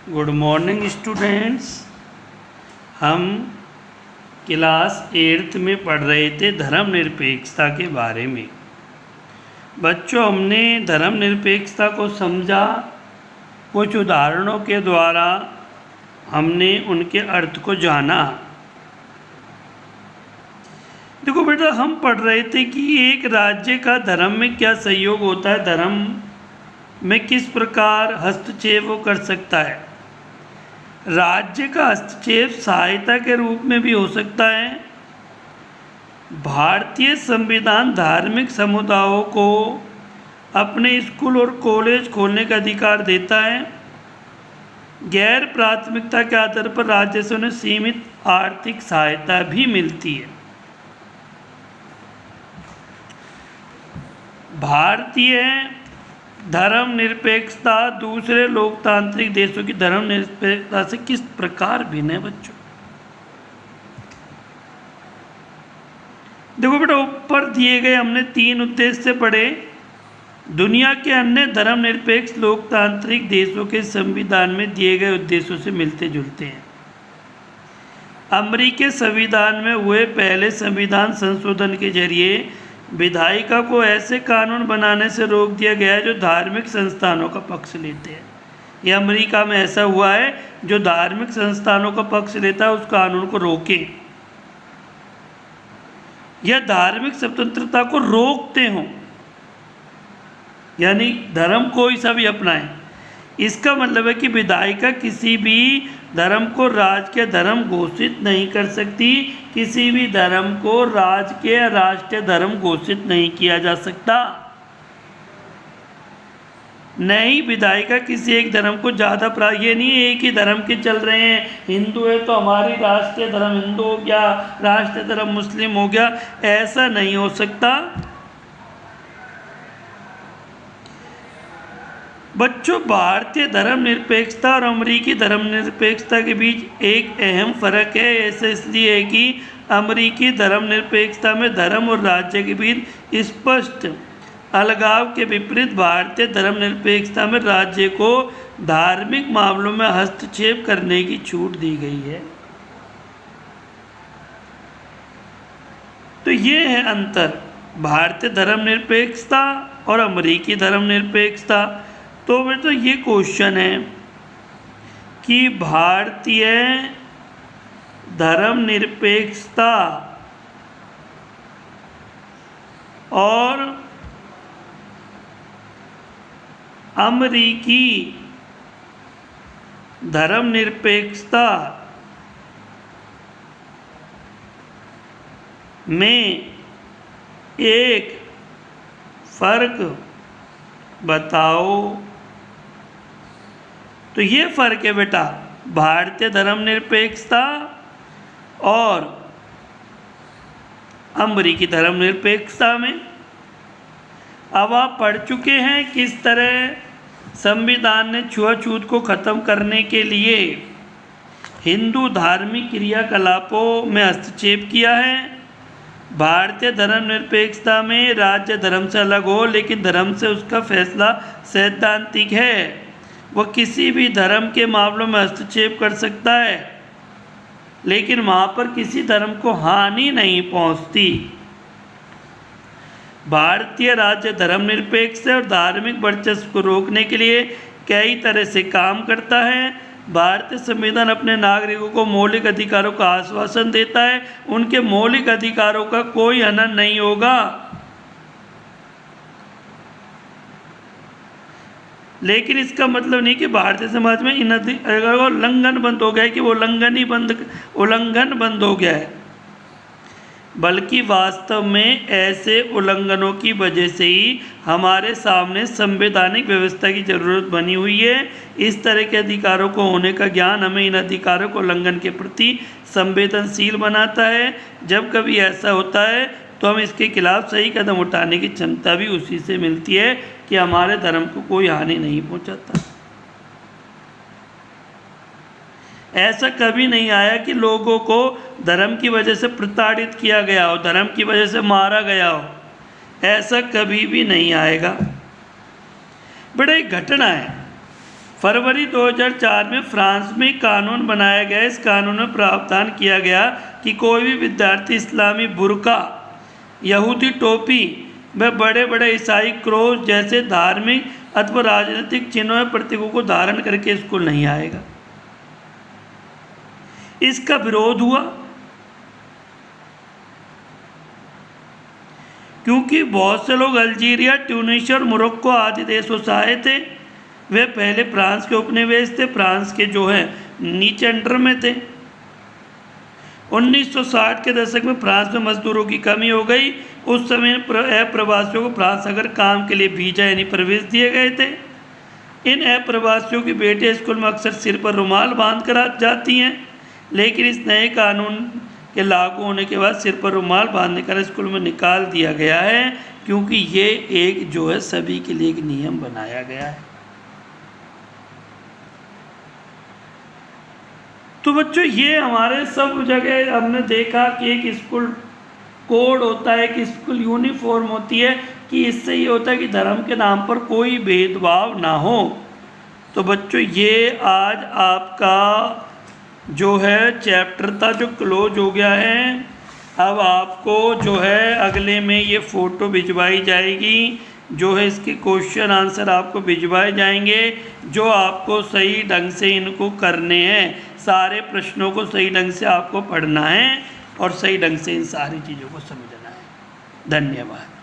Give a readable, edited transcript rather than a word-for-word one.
Good morning students. हम class 8th में पढ़ रहे थे धर्मनिरपेक्षता के बारे में। बच्चों, हमने धर्मनिरपेक्षता को समझा, कुछ उदाहरणों के द्वारा हमने उनके अर्थ को जाना। देखो बेटा, हम पढ़ रहे थे कि एक राज्य का धर्म में क्या सहयोग होता है, धर्म में किस प्रकार हस्तक्षेप वो कर सकता है। राज्य का हस्तक्षेप सहायता के रूप में भी हो सकता है। भारतीय संविधान धार्मिक समुदायों को अपने स्कूल और कॉलेज खोलने का अधिकार देता है। गैर प्राथमिकता के आधार पर राज्य से उन्हें सीमित आर्थिक सहायता भी मिलती है। भारतीय धर्मनिरपेक्षता दूसरे लोकतांत्रिक देशों की धर्मनिरपेक्षता से किस प्रकार भिन्न है बच्चों? देखो बेटा, ऊपर दिए गए हमने 3 उद्देश्य पढ़े। दुनिया के अन्य धर्मनिरपेक्ष लोकतांत्रिक देशों के संविधान में दिए गए उद्देश्यों से मिलते जुलते हैं। अमेरिकी संविधान में हुए पहले संविधान संशोधन के जरिए विधायिका को ऐसे कानून बनाने से रोक दिया गया है जो धार्मिक संस्थानों का पक्ष लेते हैं। ये अमेरिका में ऐसा हुआ है, जो धार्मिक संस्थानों का पक्ष लेता है उस कानून को रोके या धार्मिक स्वतंत्रता को रोकते हों, यानी धर्म कोई सा भी अपनाए। इसका मतलब है कि विधायिका किसी भी धर्म को राजकीय धर्म घोषित नहीं कर सकती, किसी भी धर्म को राजकीय राष्ट्रीय धर्म घोषित नहीं किया जा सकता। नहीं, विधायिका किसी एक धर्म को ज़्यादा ये नहीं एक ही धर्म के चल रहे हैं, हिंदू है तो हमारी राष्ट्रीय धर्म हिंदू हो गया, राष्ट्रीय धर्म मुस्लिम हो गया, ऐसा नहीं हो सकता। बच्चों, भारतीय धर्मनिरपेक्षता और अमेरिकी धर्मनिरपेक्षता के बीच एक अहम फ़र्क है। ऐसा इसलिए है कि अमेरिकी धर्मनिरपेक्षता में धर्म और राज्य के बीच स्पष्ट अलगाव के विपरीत भारतीय धर्मनिरपेक्षता में राज्य को धार्मिक मामलों में हस्तक्षेप करने की छूट दी गई है। तो ये है अंतर, भारतीय धर्मनिरपेक्षता और अमेरिकी धर्मनिरपेक्षता। तो मैं तो ये क्वेश्चन है कि भारतीय धर्मनिरपेक्षता और अमेरिकी धर्मनिरपेक्षता में एक फ़र्क बताओ। तो ये फ़र्क है बेटा, भारतीय धर्मनिरपेक्षता और अमेरिकी धर्मनिरपेक्षता में। अब आप पढ़ चुके हैं किस तरह संविधान ने छुआछूत को ख़त्म करने के लिए हिंदू धार्मिक क्रियाकलापों में हस्तक्षेप किया है। भारतीय धर्मनिरपेक्षता में राज्य धर्म से अलग हो, लेकिन धर्म से उसका फैसला सैद्धांतिक है। वह किसी भी धर्म के मामलों में हस्तक्षेप कर सकता है, लेकिन वहाँ पर किसी धर्म को हानि नहीं पहुँचती। भारतीय राज्य धर्मनिरपेक्ष और धार्मिक वर्चस्व को रोकने के लिए कई तरह से काम करता है। भारतीय संविधान अपने नागरिकों को मौलिक अधिकारों का आश्वासन देता है, उनके मौलिक अधिकारों का कोई हनन नहीं होगा। लेकिन इसका मतलब नहीं कि भारतीय समाज में इन अधिकारों का उल्लंघन बंद हो गया है, कि वो उल्लंघन बंद हो गया है, बल्कि वास्तव में ऐसे उल्लंघनों की वजह से ही हमारे सामने संवैधानिक व्यवस्था की ज़रूरत बनी हुई है। इस तरह के अधिकारों को होने का ज्ञान हमें इन अधिकारों को उल्लंघन के प्रति संवेदनशील बनाता है। जब कभी ऐसा होता है तो हम इसके खिलाफ सही कदम उठाने की क्षमता भी उसी से मिलती है कि हमारे धर्म को कोई हानि नहीं पहुंचाता। ऐसा कभी नहीं आया कि लोगों को धर्म की वजह से प्रताड़ित किया गया हो, धर्म की वजह से मारा गया हो, ऐसा कभी भी नहीं आएगा। बड़ा एक घटना है, फरवरी 2004 में फ्रांस में कानून बनाया गया। इस कानून में प्रावधान किया गया कि कोई भी विद्यार्थी इस्लामी बुर्का, यहूदी टोपी व बड़े बड़े ईसाई क्रॉस जैसे धार्मिक अथवा राजनीतिक चिन्हों या प्रतीकों को धारण करके स्कूल नहीं आएगा। इसका विरोध हुआ क्योंकि बहुत से लोग अल्जीरिया, ट्यूनीशिया और मोरक्को आदि देशों से आए थे। वे पहले फ्रांस के उपनिवेश थे, फ्रांस के जो है नीचे अंडर में थे। 1960 के दशक में फ्रांस में मजदूरों की कमी हो गई। उस समय अप्रवासियों को फ्रांस अगर काम के लिए वीजा यानी प्रवेश दिए गए थे। इन अप्रवासियों की बेटियां स्कूल में अक्सर सिर पर रुमाल बांध कर जाती हैं, लेकिन इस नए कानून के लागू होने के बाद सिर पर रुमाल बांधने का स्कूल में निकाल दिया गया है, क्योंकि ये एक जो है सभी के लिए एक नियम बनाया गया है। तो बच्चों ये हमारे सब जगह हमने देखा कि एक स्कूल कोड होता है, कि स्कूल यूनिफॉर्म होती है, कि इससे ये होता है कि धर्म के नाम पर कोई भेदभाव ना हो। तो बच्चों ये आज आपका जो है चैप्टर था जो क्लोज हो गया है। अब आपको जो है अगले में ये फ़ोटो भिजवाई जाएगी, जो है इसके क्वेश्चन आंसर आपको भिजवाए जाएंगे, जो आपको सही ढंग से इनको करने हैं। सारे प्रश्नों को सही ढंग से आपको पढ़ना है और सही ढंग से इन सारी चीज़ों को समझना है। धन्यवाद।